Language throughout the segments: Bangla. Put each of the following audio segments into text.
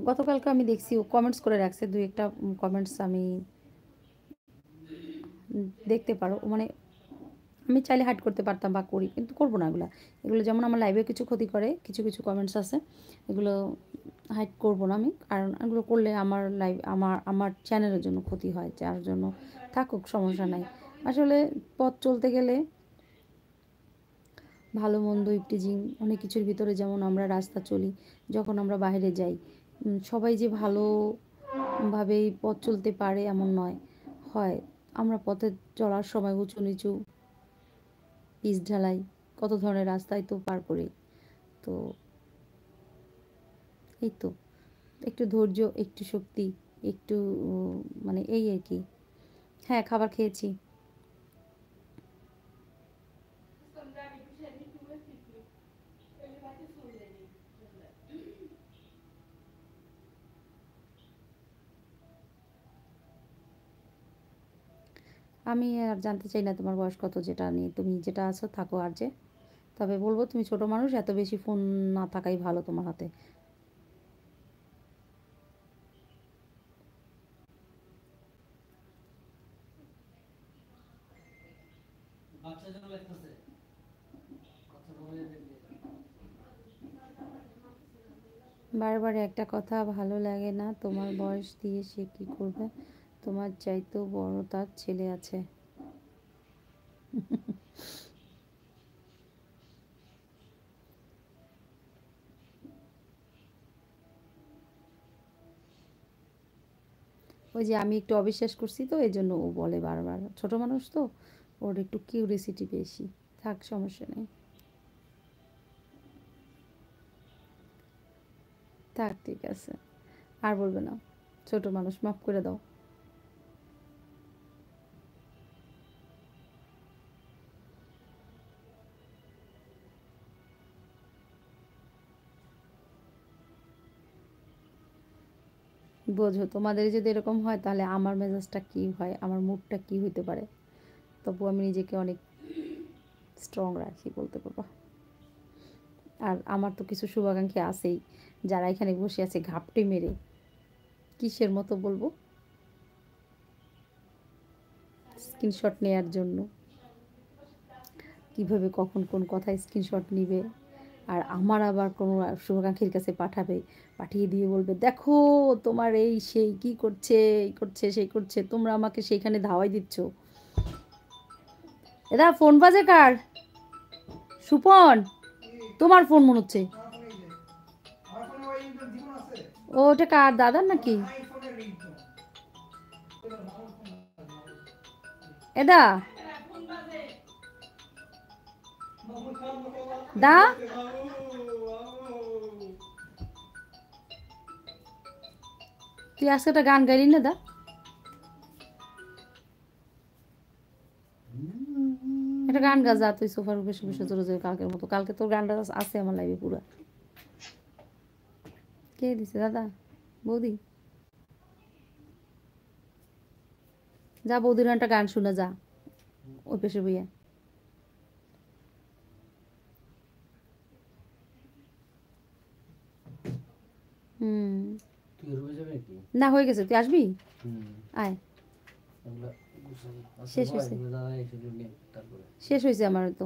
গতকালকে আমি দেখছি ও কমেন্টস করে রাখছে, দুই একটা কমেন্টস আমি দেখতে পারো, মানে আমি চাইলে হাইড করতে পারতাম বা করি, কিন্তু করবো না এগুলো। এগুলো যেমন আমার লাইভে কিছু ক্ষতি করে, কিছু কিছু কমেন্টস আছে, এগুলো হাইড করবো না আমি, কারণ এগুলো করলে আমার লাইভ আমার চ্যানেলের জন্য ক্ষতি হয়, যার জন্য থাকুক, সমস্যা নাই। আসলে পথ চলতে গেলে ভালো মন্দ ইপটিজিং অনেক কিছুর ভিতরে, যেমন আমরা রাস্তা চলি, যখন আমরা বাইরে যাই, সবাই যে ভালোভাবেই পথ চলতে পারে এমন নয়, হয় আমরা পথে চলার সময় উঁচু নিচু, পিচ ঢালাই, কত ধরনের রাস্তায় তো পার করি। তো এই তো, একটু ধৈর্য, একটু শক্তি, একটু মানে এই আর কি। হ্যাঁ, খাবার খেয়েছি। আমি আর জানতে চাই না তোমার বয়স কত, যেটা নিয়ে তুমি যেটা আছো থাকো আর যে, তবে বলবো তুমি ছোট মানুষ, এত বেশি ফোন না থাকাই ভালো তোমার হাতে। বারবার একটা কথা ভালো লাগে না, তোমার বয়স দিয়ে সে কি করবে, তোমার চাইতেও বড় তার ছেলে আছে। ওই যে আমি একটু অবিশ্বাস করছি তো, এই জন্য ও বলে বারবার, ছোট মানুষ তো, ওর একটু কিউরিসিটি বেশি। থাক, সমস্যা নেই। থাক, ঠিক আছে, আর বলবে না, ছোট মানুষ, মাফ করে দাও। বোঝো, তোমাদের যদি এরকম হয় তাহলে আমার মেজাজটা কী হয়, আমার মুডটা কী হইতে পারে। তবু আমি নিজেকে অনেক স্ট্রং রাখি বলতে পারবো। আর আমার তো কিছু শুভাকাঙ্ক্ষী আছেই, যারা এখানে বসে আছে ঘাপটি মেরে, কিসের মতো বলবো, স্ক্রিনশট নেয়ার জন্য, কিভাবে কখন কোন কথায় স্ক্রিনশট নিবে, আর আমার আবার কোনো শুভাকাঙ্ক্ষীর কাছে পাঠাবে, পাঠিয়ে দিয়ে বলবে দেখো তোমার এই সেই কি করছে, এই করছে সেই করছে, তোমরা আমাকে সেইখানে ধাওয়াই দিচ্ছ। এরা ফোন বাজে কার? সুপন, তোমার ফোন মনে হচ্ছে। ও, ওটা কার, দাদার নাকি? এদা, দা, তুই আজকে একটা গান গাইলি না দা? একটা গান গা, যা তুই সোফার উপরে বসে বসে জোরে জোরে কালকের মতো, কালকে তোর গানটা আছে আমার লাইভে পুরো। কে দিছে দাদা? বৌদি? যা, বৌদির একটা গান শুনে যা, ওই পেশে বইয়া। হুম, না হয়ে গেছে, তুই আসবি, আয়। শেষ হয়েছে, শেষ হয়েছে আমার তো,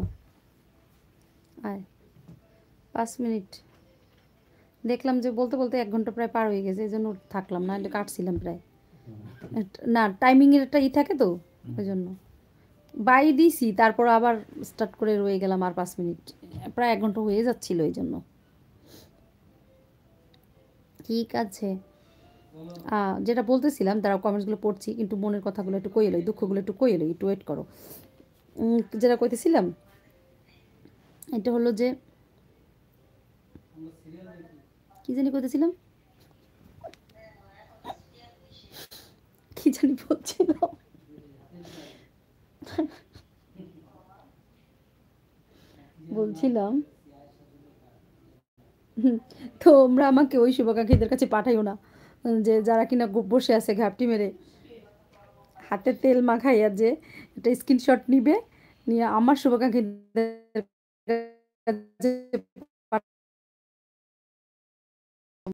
আয়। 5 মিনিট দেখলাম যে বলতে বলতে 1 ঘন্টা প্রায় পার হয়ে গেছে, এই জন্য থাকলাম, না হলে কাটছিলাম প্রায়। না, টাইমিংয়ের একটা থাকে তো, ওই জন্য বাই দিছি, তারপর আবার স্টার্ট করে রয়ে গেলাম আর 5 মিনিট, প্রায় 1 ঘন্টা হয়ে যাচ্ছিল এই জন্য। ঠিক আছে, যেটা বলতেছিলাম, তারা কমেন্টসগুলো পড়ছি, কিন্তু মনের কথাগুলো একটু কই এলোই, দুঃখগুলো একটু কই এলোই, একটু ওয়েট করো। যেটা কইতেছিলাম, এটা হলো যে, কি জানি কইতেছিলাম, কি জানি বলছিলাম, বলছিলাম তোমরা আমাকে ওই শুভাকাঙ্ক্ষীদের কাছে পাঠাইও না, যে যারা কিনা বসে আছে ঘাপটি মেরে, হাতে তেল মাখাইয়া যে একটা স্ক্রিনশট নিবে, নিয়ে আমার শুভাকাঙ্ক্ষীদের কাছে